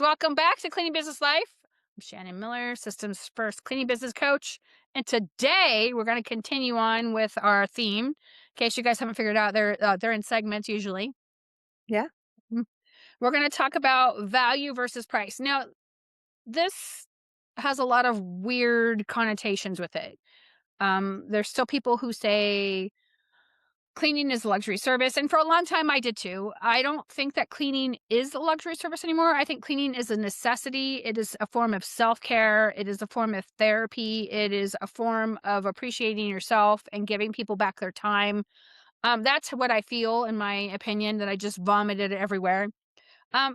Welcome back to Cleaning Business Life. I'm Shannon Miller, Systems First Cleaning Business Coach. And today we're going to continue on with our theme. In case you guys haven't figured out, they're in segments usually. Yeah. Mm. We're going to talk about value versus price. Now, this has a lot of weird connotations with it. There's still people who say cleaning is a luxury service, and for a long time I did too. I don't think that cleaning is a luxury service anymore. I think cleaning is a necessity. It is a form of self-care. It is a form of therapy. It is a form of appreciating yourself and giving people back their time. That's what I feel, in my opinion, that I just vomited everywhere.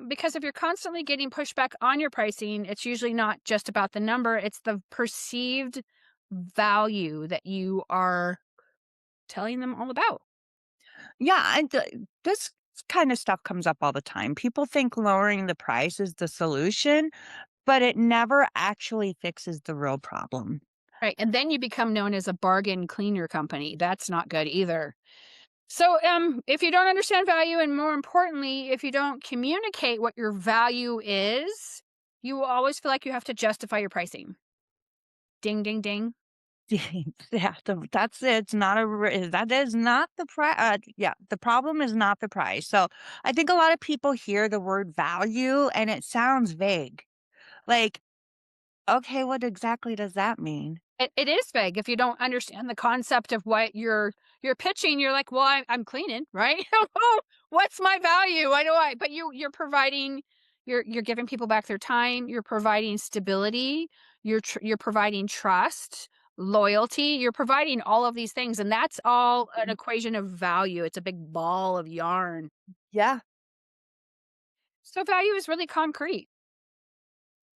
Because if you're constantly getting pushback on your pricing, it's usually not just about the number, it's the perceived value that you are telling them all about. Yeah, and this kind of stuff comes up all the time. People think lowering the price is the solution, but it never actually fixes the real problem. Right, and then you become known as a bargain cleaner company. That's not good either. So, if you don't understand value, and more importantly, if you don't communicate what your value is, you will always feel like you have to justify your pricing. Ding, ding, ding. Yeah, that's it. It's not that is not the price. Yeah, the problem is not the price. So I think a lot of people hear the word value and it sounds vague. Like, okay, what exactly does that mean? It is vague if you don't understand the concept of what you're pitching. You're like, well, I'm cleaning, right? What's my value? Why do I? But you're providing, you're giving people back their time. You're providing stability. You're providing trust, loyalty. You're providing all of these things, and that's all an equation of value. It's a big ball of yarn. Yeah, So value is really concrete.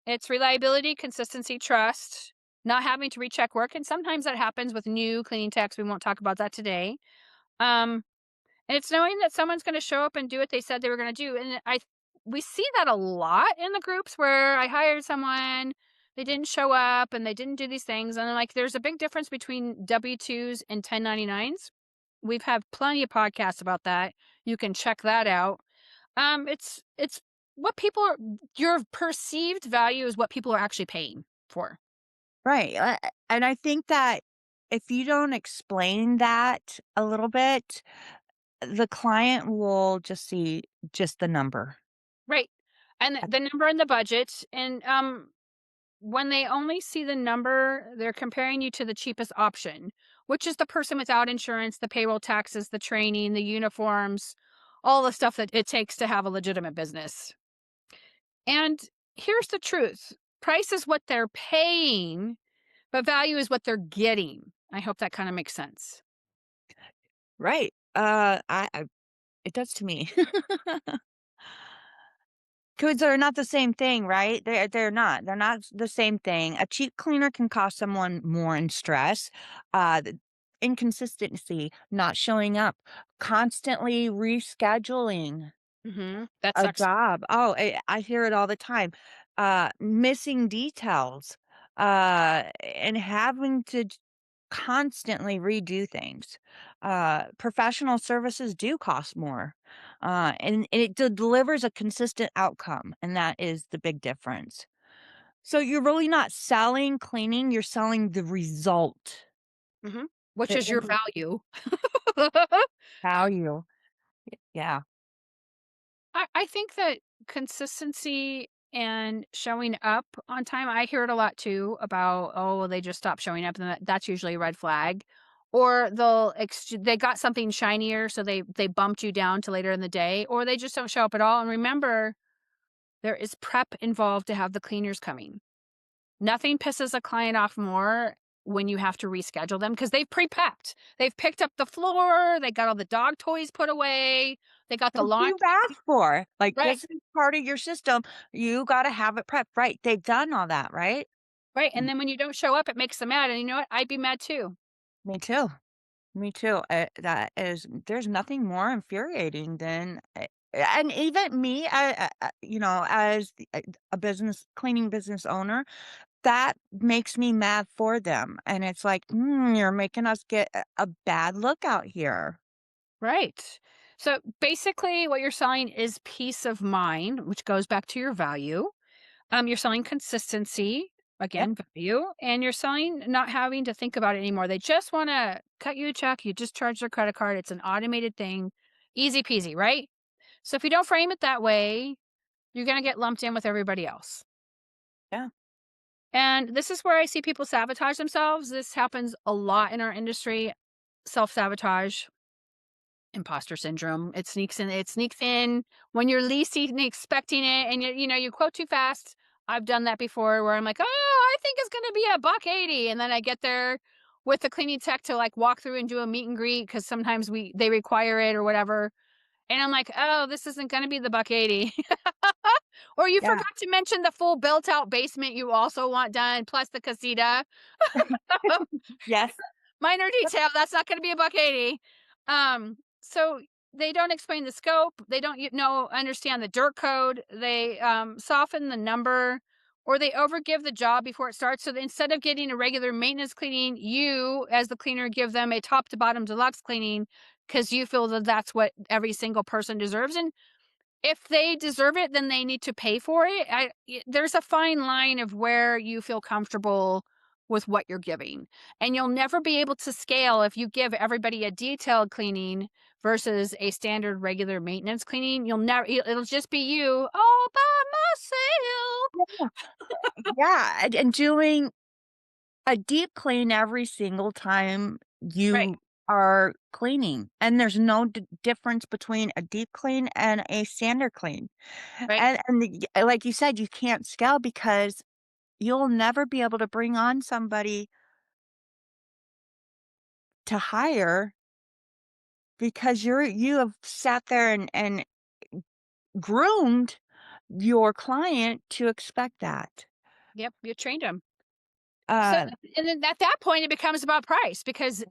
It's reliability, consistency, trust, not having to recheck work, and sometimes that happens with new cleaning techs. We won't talk about that today. Um, and it's knowing that someone's going to show up and do what they said they were going to do. And we see that a lot in the groups where I hired someone, they didn't show up and they didn't do these things. And I'm like, there's a big difference between W-2s and 1099s. We've had plenty of podcasts about that. You can check that out. It's what people are, your perceived value is what people are actually paying for. right. And I think that if you don't explain that a little bit, the client will just see just the number. Right. And the number and the budget. And when they only see the number, they're comparing you to the cheapest option, which is the person without insurance, the payroll taxes, the training, the uniforms, all the stuff that it takes to have a legitimate business. And here's the truth. Price is what they're paying, but value is what they're getting. I hope that kind of makes sense. Right. I it does to me. 'Cause they're not the same thing, right? They're not. They're not the same thing. A cheap cleaner can cost someone more in stress, the inconsistency, not showing up, constantly rescheduling That a sucks. job. Oh, I hear it all the time. Missing details, and having to constantly redo things. Professional services do cost more, and it delivers a consistent outcome, and that is the big difference. So you're really not selling cleaning, you're selling the result, Mhm. Which the is your end value. value. Yeah. I think that consistency and showing up on time, I hear it a lot too about, oh, well, they just stopped showing up, and that's usually a red flag. Or they got something shinier, so they bumped you down to later in the day, or they just don't show up at all. And remember, there is prep involved to have the cleaners coming. Nothing pisses a client off more when you have to reschedule them because they've pre-prepped. They've picked up the floor, they got all the dog toys put away, they got the That's what lawn. you've asked for. Like, Right, this is part of your system. You gotta have it prepped. Right, they've done all that, right? right, and Mm, then when you don't show up, it makes them mad, and you know what? I'd be mad too. me too. Me too. That is there's nothing more infuriating than and even me, as a business cleaning business owner, that makes me mad for them. And it's like, you're making us get a bad look out here. Right. So basically, what you're selling is peace of mind, which goes back to your value. You're selling consistency, Yep. again, value, and you're selling not having to think about it anymore. They just want to cut you a check. You just charge their credit card. It's an automated thing, easy peasy, right? So if you don't frame it that way, you're going to get lumped in with everybody else. Yeah. And this is where I see people sabotage themselves. This happens a lot in our industry. Self sabotage, imposter syndrome. It sneaks in when you're least expecting it, and you quote too fast. I've done that before where I'm like, "Oh, I think it's going to be a buck 80." And then I get there with the cleaning tech to like walk through and do a meet and greet cuz sometimes they require it or whatever. And I'm like, "Oh, this isn't going to be the buck 80." Or you Yeah. forgot to mention the full built out basement you also want done plus the casita. Yes. Minor detail, that's not gonna be a buck 80. So they don't explain the scope, they don't understand the dirt code, they, soften the number, or they overgive the job before it starts, so that instead of getting a regular maintenance cleaning, you, as the cleaner, give them a top to bottom deluxe cleaning because you feel that that's what every single person deserves, and if they deserve it, then they need to pay for it. There's a fine line of where you feel comfortable with what you're giving. And you'll never be able to scale if you give everybody a detailed cleaning versus a standard regular maintenance cleaning. It'll just be you all by myself. Yeah, and doing a deep clean every single time Right, you are cleaning, and there's no difference between a deep clean and a standard clean. right. Like you said, you can't scale because you'll never be able to bring on somebody to hire because you have sat there and groomed your client to expect that. Yep, you trained them. So, Uh, and then at that point, it becomes about price because,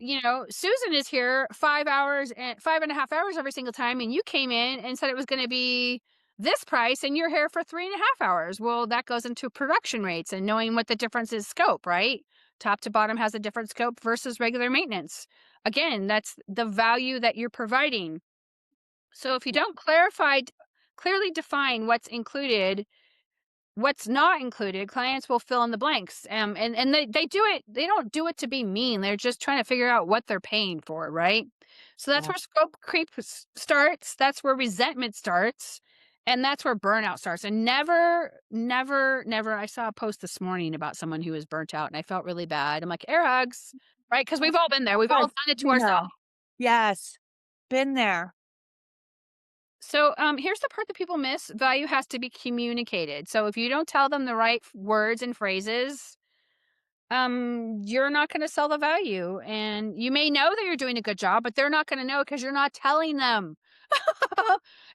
Susan is here 5 hours and 5.5 hours every single time. And you came in and said it was going to be this price and you're here for 3.5 hours. Well, that goes into production rates and knowing what the difference is scope, right? Top to bottom has a different scope versus regular maintenance. Again, that's the value that you're providing. So if you don't clearly define what's included, what's not included, clients will fill in the blanks. And they do it, they don't do it to be mean. They're just trying to figure out what they're paying for, right? So that's yeah. where scope creep starts. That's where resentment starts. And that's where burnout starts. And never, never, never. I saw a post this morning about someone who was burnt out and I felt really bad. I'm like, air hugs, right? Because we've all been there. We've all Yes, done it to you ourselves. know. Yes, been there. So here's the part that people miss. Value has to be communicated. So if you don't tell them the right words and phrases, you're not going to sell the value. And you may know that you're doing a good job, but they're not going to know because you're not telling them.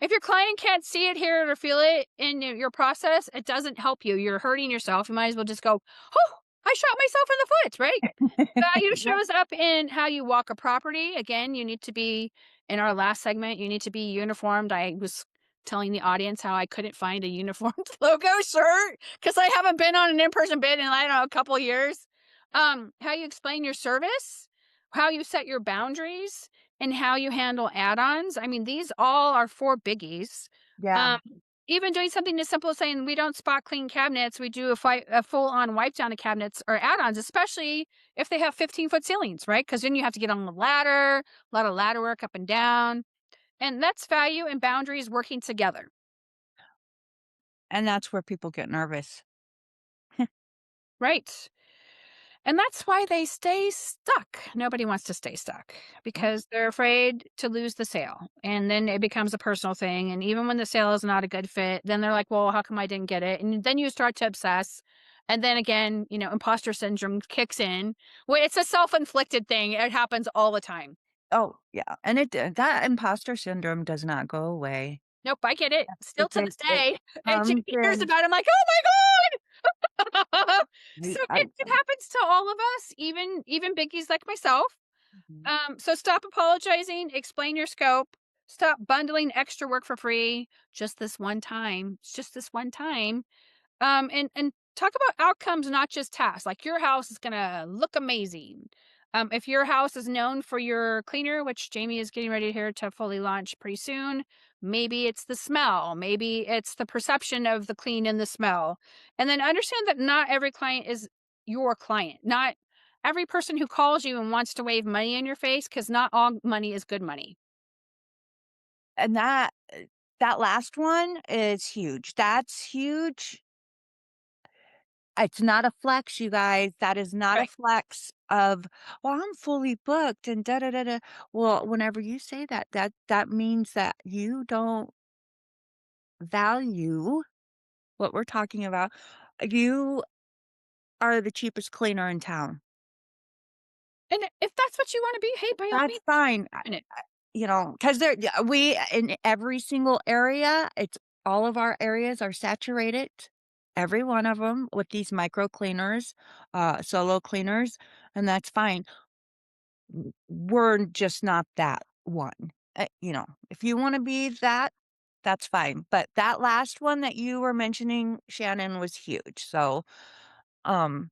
If your client can't see it, hear it, or feel it in your process, it doesn't help you. You're hurting yourself. You might as well just go, oh, I shot myself in the foot, right? Value Yep. shows up in how you walk a property. Again, you need to be in our last segment, you need to be uniformed. I was telling the audience how I couldn't find a uniformed logo shirt because I haven't been on an in-person bid in, I don't know, a couple years. How you explain your service, how you set your boundaries, and how you handle add-ons. I mean, these all are four biggies. Yeah. Um, Even doing something as simple as saying we don't spot clean cabinets, we do a full-on wipe down of cabinets or add-ons, especially if they have 15-foot ceilings, right? Because then you have to get on the ladder, a lot of ladder work up and down, and that's value and boundaries working together, And that's where people get nervous. right? And that's why they stay stuck. Nobody wants to stay stuck Nope. because they're afraid to lose the sale. And then it becomes a personal thing. And even when the sale is not a good fit, then they're like, well, how come I didn't get it? And then you start to obsess. And then again, imposter syndrome kicks in. Well, it's a self inflicted thing. It happens all the time. Oh, yeah, and that imposter syndrome does not go away. Nope, I get it. Still to this It day. And comes Jamie hears in about it. I'm like, oh my God. I So I it happens to all of us, even biggies like myself. Mhm. So stop apologizing, explain your scope, stop bundling extra work for free just this one time. It's just this one time. And talk about outcomes, not just tasks. Like your house is gonna look amazing. If your house is known for your cleaner, which Jamie is getting ready here to fully launch pretty soon, maybe it's the smell, maybe it's the perception of the clean and the smell. And then understand that not every client is your client. Not every person who calls you and wants to wave money in your face, because not all money is good money. And that last one is huge. That's huge. It's not a flex, you guys. That is not a Right. flex of, "Well, I'm fully booked and da da da da." Well, whenever you say that, that means that you don't value what we're talking about. You are the cheapest cleaner in town. And if that's what you want to be, hey, by all That's means, fine. in it. You know, because there yeah, we in every single area, it's all of our areas are saturated, every one of them with these micro cleaners, solo cleaners, and that's fine. We're just not that one. You know, if you wanna be that, that's fine, but that last one that you were mentioning, Shannon, was huge, so, um,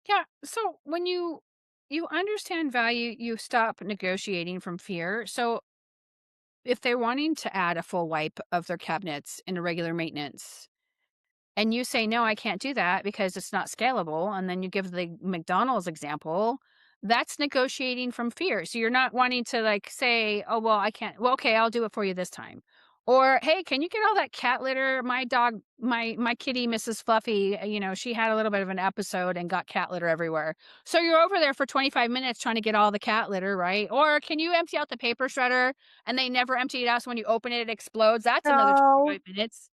Yeah. So when you understand value, you stop negotiating from fear. So if they're wanting to add a full wipe of their cabinets into regular maintenance, and you say, "No, I can't do that because it's not scalable," and then you give the McDonald's example, that's negotiating from fear. So you're not wanting to, like, say, "Oh, well, I can't. Well, okay, I'll do it for you this time." Or, "Hey, can you get all that cat litter? My dog, my kitty, Mrs. Fluffy, she had a little bit of an episode and got cat litter everywhere." So you're over there for 25 minutes trying to get all the cat litter, right? Or, "Can you empty out the paper shredder?" And they never empty it out, so when you open it, it explodes. That's another no, 25 minutes.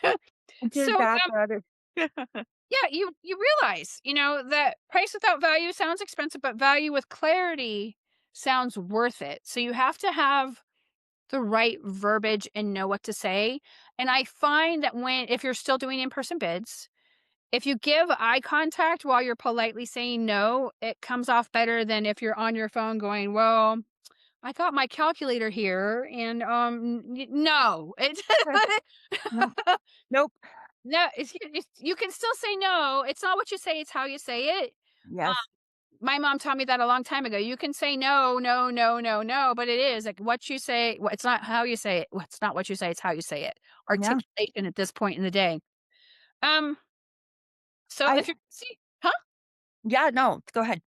So, did that better. yeah, you realize, that price without value sounds expensive, but value with clarity sounds worth it. So you have to have the right verbiage and know what to say. And I find that if you're still doing in-person bids, if you give eye contact while you're politely saying no, it comes off better than if you're on your phone going, "Well, I got my calculator here and no." Nope, nope, No, you can still say no. It's not what you say, it's how you say it. yes, My mom taught me that a long time ago. You can say no, no, no, no, no, but it is like what you say. It's not how you say it. It's not what you say. It's how you say it. yeah, Articulation at this point in the day. Um. So I if you're see, huh? yeah, no, go ahead.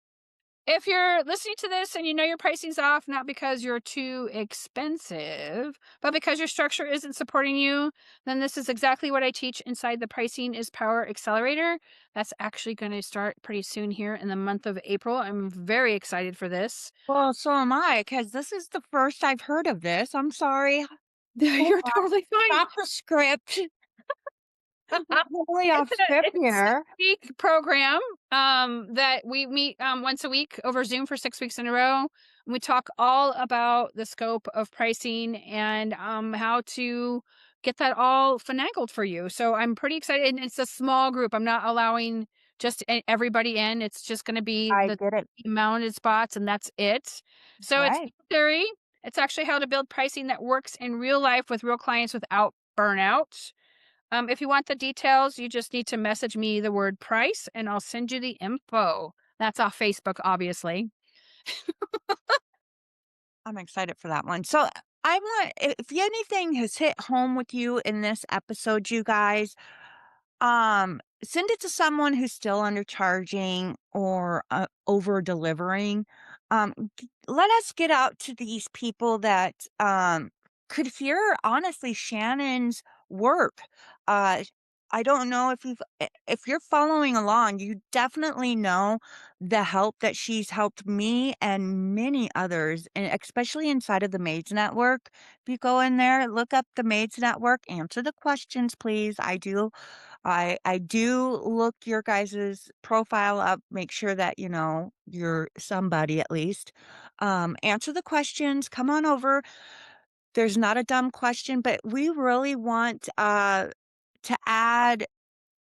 If you're listening to this and you know your pricing's off, not because you're too expensive, but because your structure isn't supporting you, then this is exactly what I teach inside the Pricing is Power Accelerator. That's actually going to start pretty soon here in the month of April. I'm very excited for this. Well, so am I, because this is the first I've heard of this. I'm sorry. Hold You're on. totally fine. Stop the script. We're totally off script It's a here. 6-week program, that we meet, once a week over Zoom for 6 weeks in a row. We talk all about the scope of pricing and, how to get that all finagled for you. So I'm pretty excited, and it's a small group. I'm not allowing just everybody in. It's just gonna be I the get it. mounted spots, and that's it. So it's Right. theory. It's actually how to build pricing that works in real life with real clients without burnout. If you want the details, you just need to message me the word price and I'll send you the info. That's off Facebook, obviously. I'm excited for that one. So I want, if anything has hit home with you in this episode, you guys, send it to someone who's still undercharging or, over delivering. Let us get out to these people that, could hear, honestly, Shannon's work. Uh, I don't know if if you're following along, you definitely know the help that she's helped me and many others, and especially inside of the Maids Network. If you go in there, look up the Maids Network, answer the questions, please. I do look your guys's profile up, make sure that, you know, you're somebody at least. Answer the questions, come on over. There's not a dumb question, but we really want, to add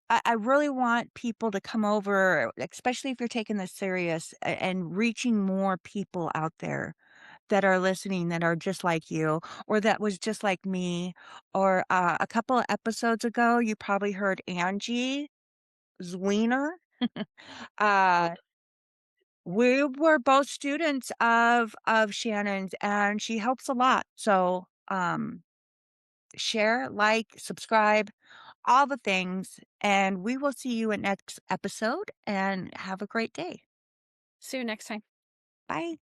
I really want people to come over, especially if you're taking this serious and reaching more people out there that are listening that are just like you or that was just like me. Or a couple of episodes ago, you probably heard Angie Zwiener. We were both students of Shannon's, and she helps a lot. So, share, like, subscribe, all the things, and we will see you in next episode, and have a great day. See you next time. Bye.